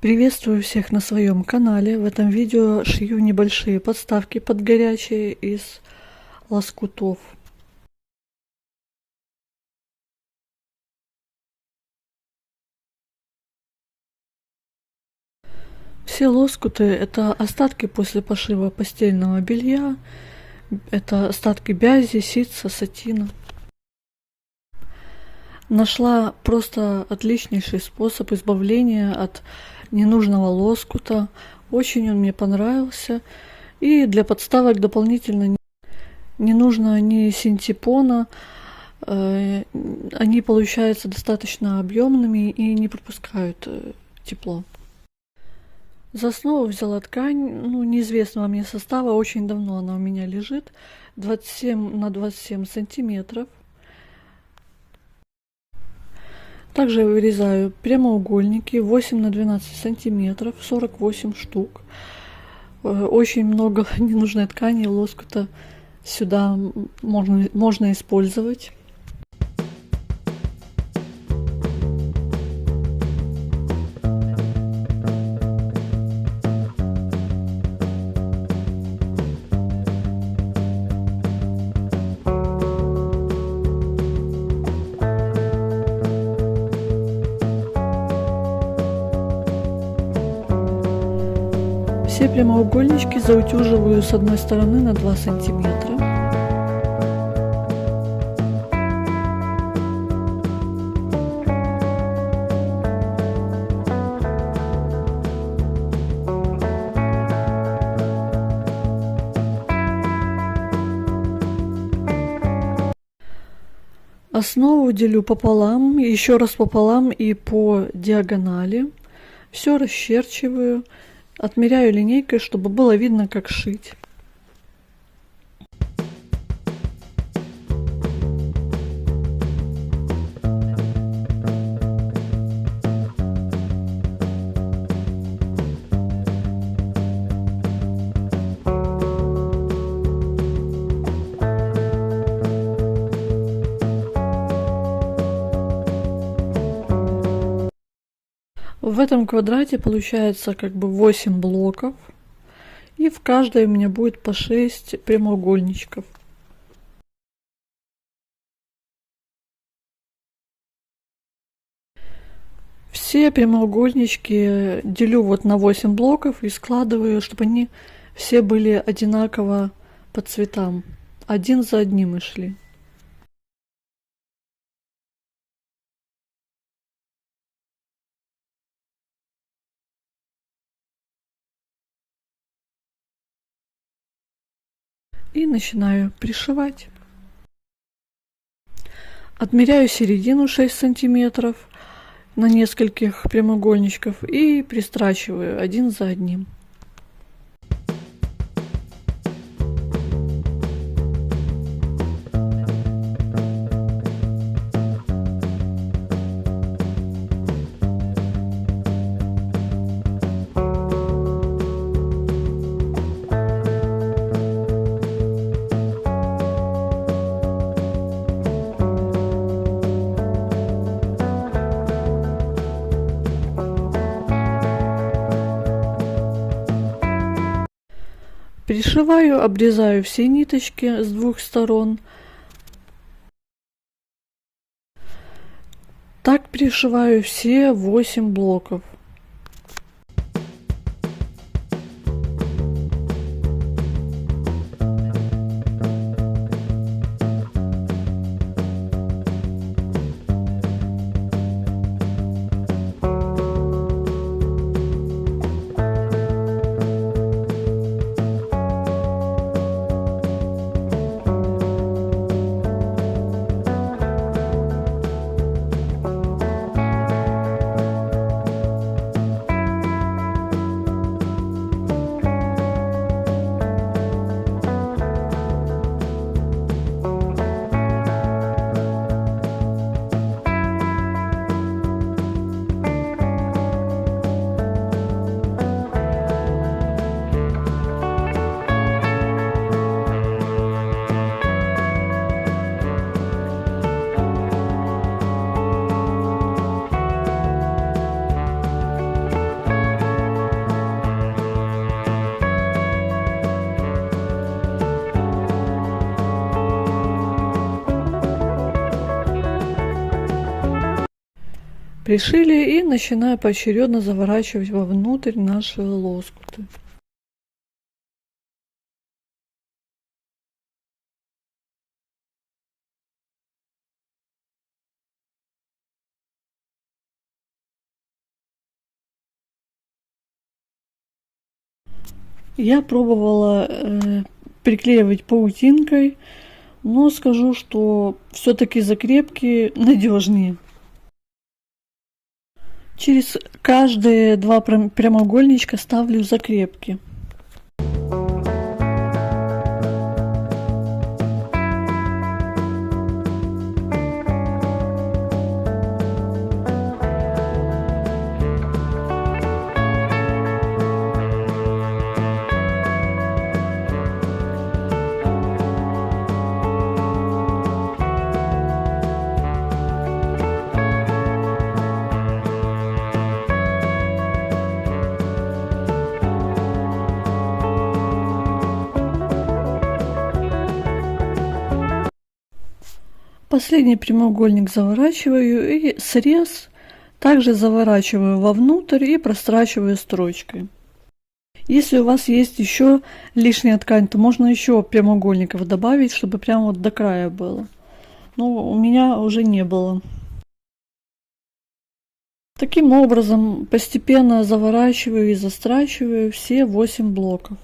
Приветствую всех на своем канале. В этом видео шью небольшие подставки под горячие из лоскутов. Все лоскуты — это остатки после пошива постельного белья, это остатки бязи, ситца, сатина. Нашла просто отличнейший способ избавления от ненужного лоскута. Очень он мне понравился. И для подставок дополнительно не нужно ни синтепона. Они получаются достаточно объемными и не пропускают тепло. За основу взяла ткань, неизвестного мне состава, очень давно она у меня лежит, 27 на 27 сантиметров. Также вырезаю прямоугольники 8 на 12 сантиметров, 48 штук. Очень много ненужной ткани, лоскута сюда можно использовать. Все прямоугольнички заутюживаю с одной стороны на 2 сантиметра. Основу делю пополам, еще раз пополам и по диагонали. Все расчерчиваю. Отмеряю линейкой, чтобы было видно, как шить. В этом квадрате получается как бы 8 блоков, и в каждой у меня будет по 6 прямоугольничков. Все прямоугольнички делю вот на 8 блоков и складываю, чтобы они все были одинаково по цветам, один за одним и шли. И начинаю пришивать. Отмеряю середину 6 сантиметров на нескольких прямоугольничков и пристрачиваю один за одним. Пришиваю, обрезаю все ниточки с двух сторон. Так пришиваю все 8 блоков. пришили и начинаю поочередно заворачивать вовнутрь наши лоскуты. Я пробовала приклеивать паутинкой, но скажу, что все-таки закрепки надежнее. Через каждые 2 прямоугольничка ставлю закрепки. Последний прямоугольник заворачиваю и срез также заворачиваю вовнутрь и прострачиваю строчкой. Если у вас есть еще лишняя ткань, то можно еще прямоугольников добавить, чтобы прямо вот до края было. Но у меня уже не было. Таким образом постепенно заворачиваю и застрачиваю все 8 блоков.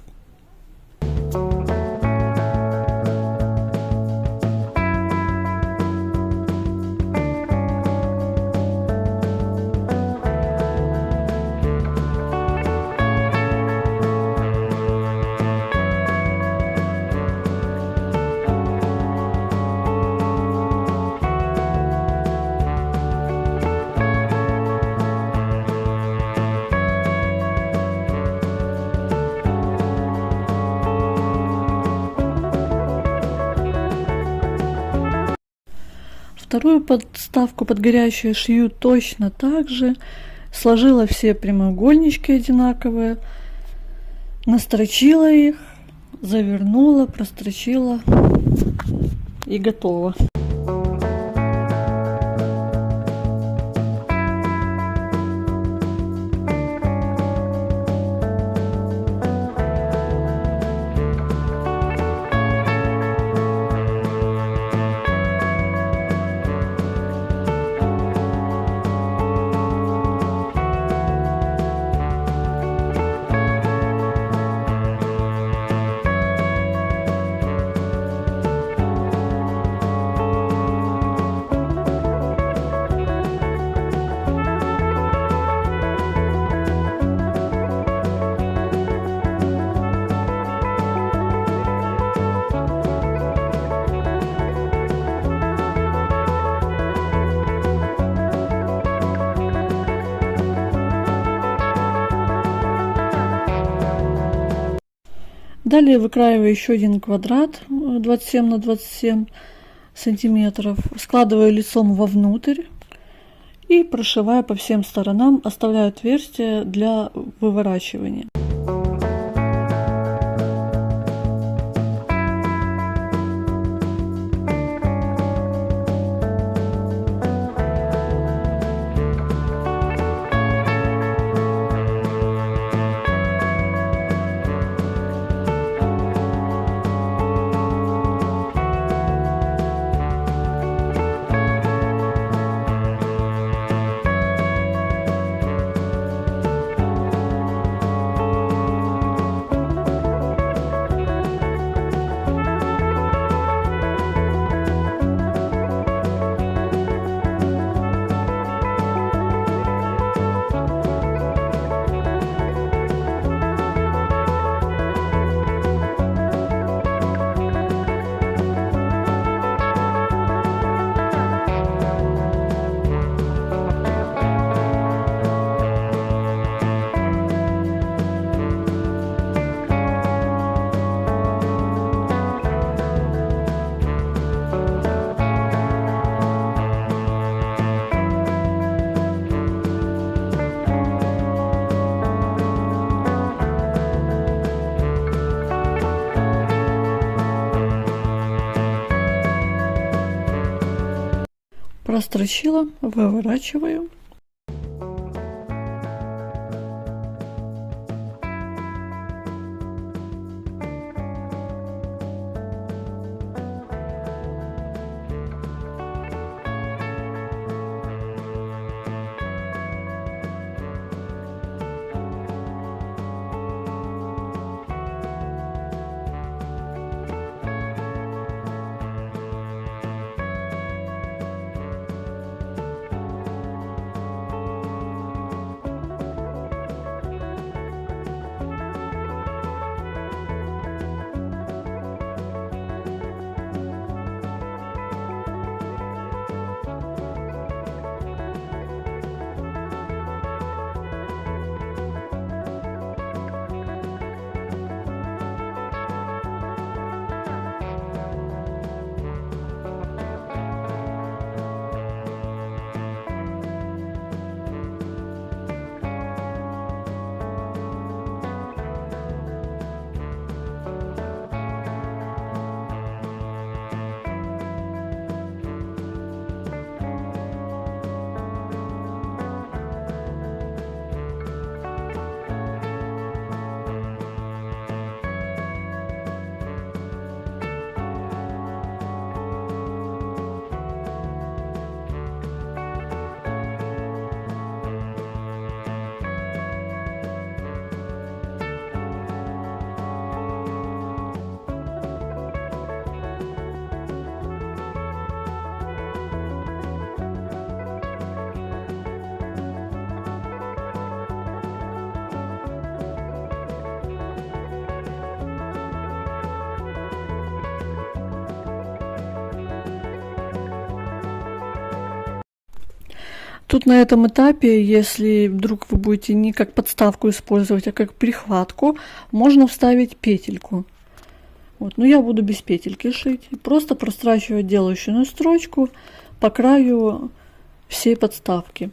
Вторую подставку под горящую шью точно так же. Сложила все прямоугольнички одинаковые, настрочила их, завернула, прострочила и готово. Далее выкраиваю еще один квадрат 27 на 27 сантиметров, складываю лицом вовнутрь и прошиваю по всем сторонам, оставляю отверстие для выворачивания. Прострочила, выворачиваю. Тут на этом этапе, если вдруг вы будете не как подставку использовать, а как прихватку, можно вставить петельку. Вот, но я буду без петельки шить. Просто прострачивать делающую строчку по краю всей подставки.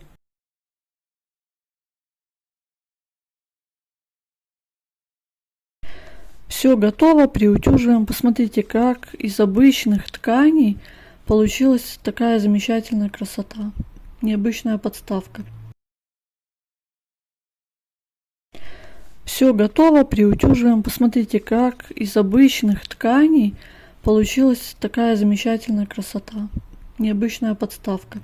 Все готово, приутюживаем. Посмотрите, как из обычных тканей получилась такая замечательная красота. Необычная подставка. Все готово, приутюживаем. Посмотрите, как из обычных тканей получилась такая замечательная красота. Необычная подставка.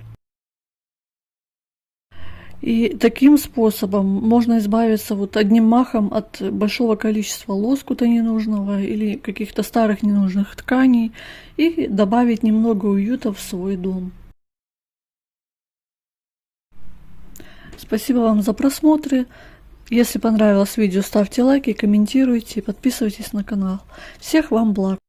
И таким способом можно избавиться вот одним махом от большого количества лоскута ненужного или каких-то старых ненужных тканей и добавить немного уюта в свой дом. Спасибо вам за просмотры. Если понравилось видео, ставьте лайки, комментируйте, подписывайтесь на канал. Всех вам благ!